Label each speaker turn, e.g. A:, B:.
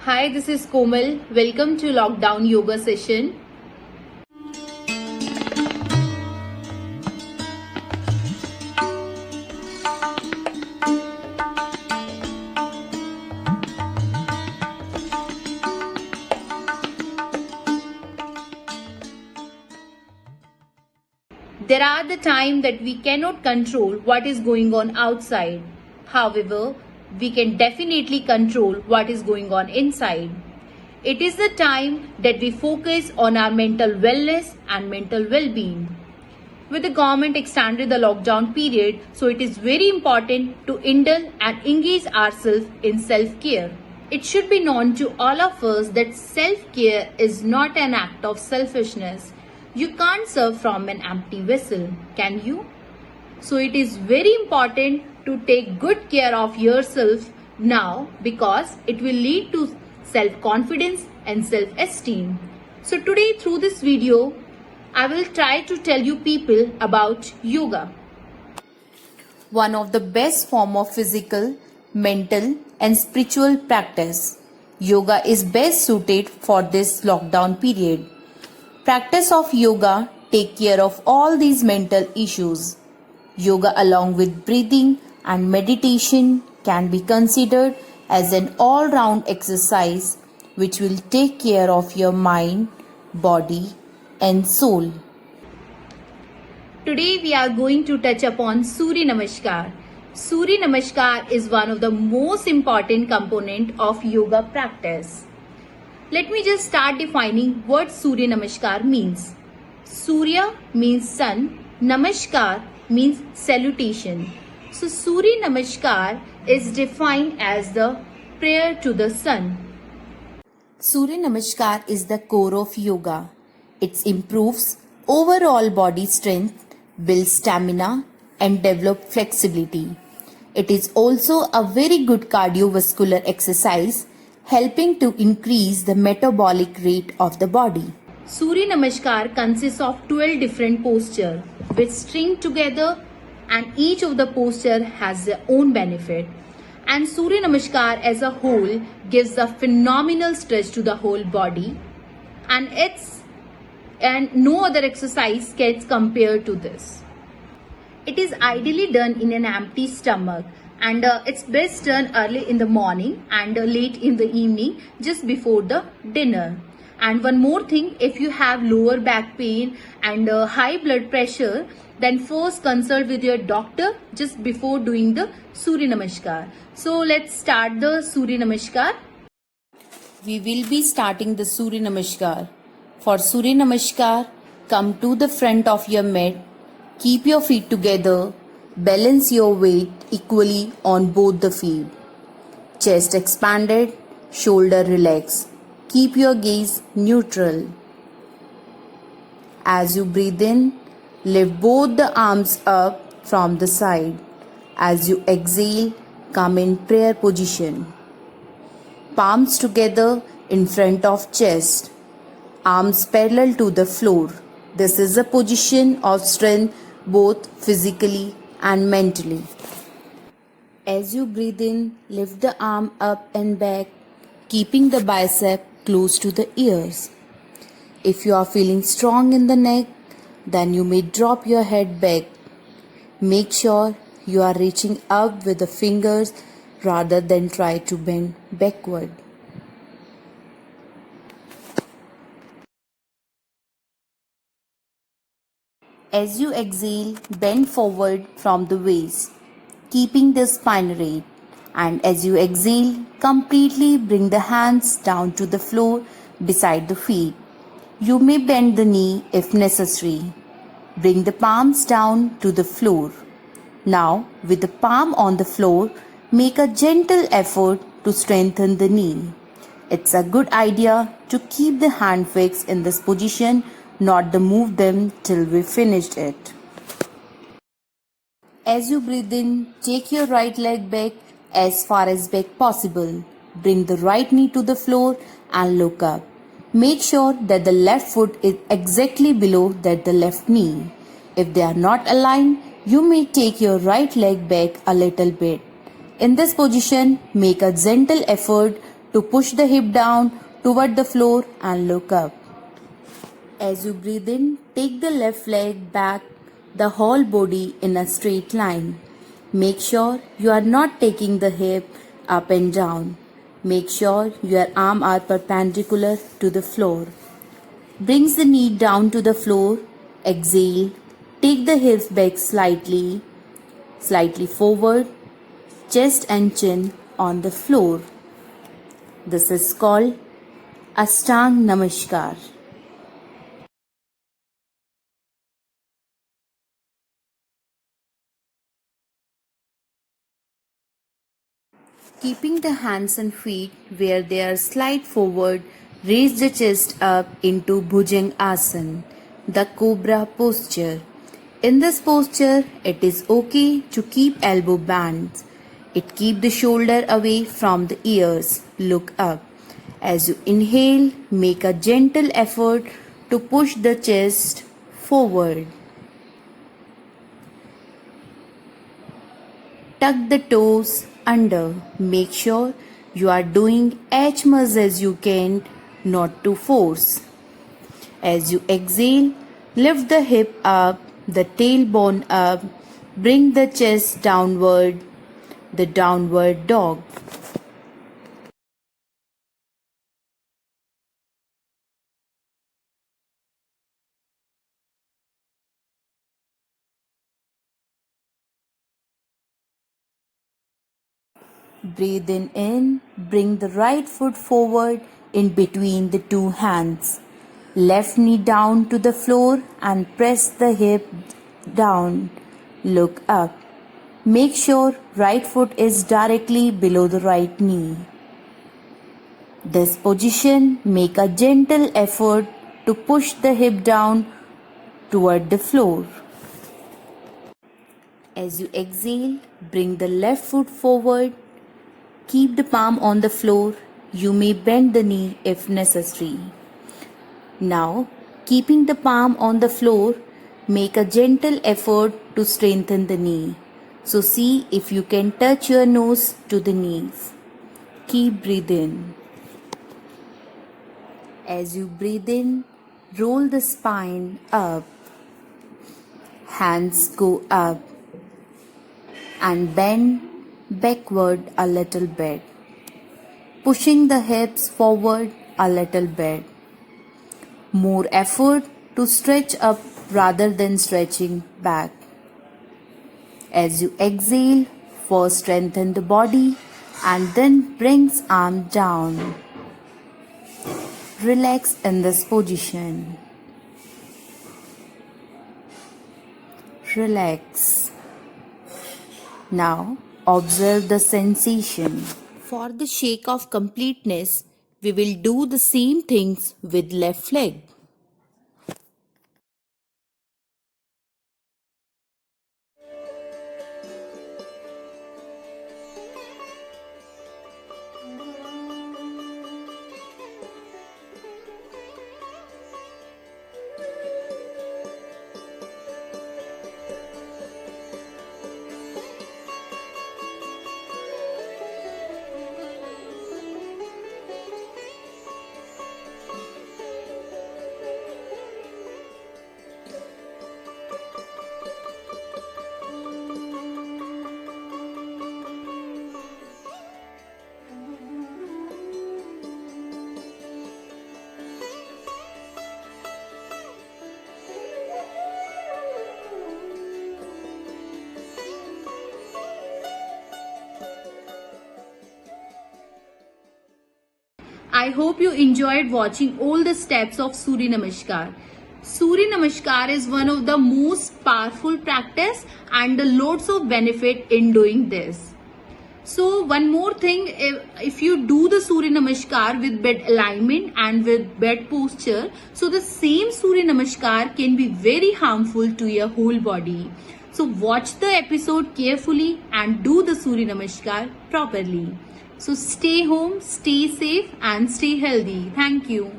A: Hi, this is Komal. Welcome to Lockdown Yoga Session. There are the times that we cannot control what is going on outside. However, we can definitely control what is going on inside. It is the time that we focus on our mental wellness and mental well-being. With the government extended the lockdown period, so it is very important to indulge and engage ourselves in self-care. It should be known to all of us that self-care is not an act of selfishness. You can't serve from an empty vessel, can you? So it is very important to take good care of yourself now because it will lead to self-confidence and self-esteem. So today through this video, I will try to tell you people about yoga. One of the best form of physical, mental and spiritual practice. Yoga is best suited for this lockdown period. Practice of yoga take care of all these mental issues. Yoga along with breathing and meditation can be considered as an all-round exercise which will take care of your mind, body and soul. Today we are going to touch upon Surya Namaskar. Surya Namaskar is one of the most important component of yoga practice. Let me just start defining what Surya Namaskar means. Surya means sun, Namaskar means salutation. So Surya Namaskar is defined as the prayer to the sun. Surya Namaskar is the core of yoga. It improves overall body strength, builds stamina and develops flexibility. It is also a very good cardiovascular exercise helping to increase the metabolic rate of the body. Surya Namaskar consists of 12 different postures which string together and each of the posture has their own benefit. And Surya Namaskar as a whole gives a phenomenal stretch to the whole body and no other exercise gets compared to this. It is ideally done in an empty stomach and it's best done early in the morning and late in the evening just before the dinner. And one more thing, if you have lower back pain and high blood pressure, then first consult with your doctor just before doing the Surya Namaskar. So let's start the Surya Namaskar. We will be starting the Surya Namaskar. For Surya Namaskar, come to the front of your mat, keep your feet together, balance your weight equally on both the feet. Chest expanded, shoulder relaxed. Keep your gaze neutral. As you breathe in, lift both the arms up from the side. As you exhale, come in prayer position. Palms together in front of chest. Arms parallel to the floor. This is a position of strength both physically and mentally. As you breathe in, lift the arm up and back, keeping the bicep close to the ears. If you are feeling strong in the neck, then you may drop your head back. Make sure you are reaching up with the fingers rather than try to bend backward. As you exhale, bend forward from the waist, keeping the spine straight. And as you exhale, completely bring the hands down to the floor beside the feet. You may bend the knee if necessary. Bring the palms down to the floor. Now, with the palm on the floor, make a gentle effort to strengthen the knee. It's a good idea to keep the hand fixed in this position, not to move them till we finished it. As you breathe in, take your right leg back as far as back possible. Bring the right knee to the floor and look up. Make sure that the left foot is exactly below that the left knee. If they are not aligned, you may take your right leg back a little bit. In this position, make a gentle effort
B: to push the hip down toward the floor and look up. As you breathe in, take the left leg back, the whole body in a straight line. Make sure you are not taking the hip up and down. Make sure your arms are perpendicular to the floor. Brings the knee down to the floor. Exhale. Take the hips back slightly forward. Chest and chin on the floor. This is called Ashtanga Namaskar. Keeping the hands and feet where they are slide forward, raise the chest up into Bhujangasana, the cobra posture. In this posture, it is okay to keep elbow bent. It keeps the shoulder away from the ears. Look up. As you inhale, make a gentle effort to push the chest forward. Tuck the toes under. Make sure you are doing as much as you can, not to force. As you exhale, lift the hip up, the tailbone up, bring the chest downward, the downward dog. Breathe in, bring the right foot forward in between the two hands. Left knee down to the floor and press the hip down. Look up. Make sure right foot is directly below the right knee. This position, make a gentle effort to push the hip down toward the floor. As you exhale, bring the left foot forward. Keep the palm on the floor. You may bend the knee if necessary. Now, keeping the palm on the floor, make a gentle effort to strengthen the knee. So see if you can touch your nose to the knees. Keep breathing. As you breathe in, roll the spine up. Hands go up and bend backward a little bit, pushing the hips forward a little bit. More effort to stretch up rather than stretching back. As you exhale, first strengthen the body and then brings arm down. Relax in this position. Relax. Now, observe the sensation. For the sake of completeness, we will do the same things with left leg.
A: I hope you enjoyed watching all the steps of Surya Namaskar. Surya Namaskar is one of the most powerful practice and loads of benefit in doing this. So one more thing, if you do the Surya Namaskar with bed alignment and with bed posture, so the same Surya Namaskar can be very harmful to your whole body. So watch the episode carefully and do the Surya Namaskar properly. So stay home, stay safe and stay healthy. Thank you.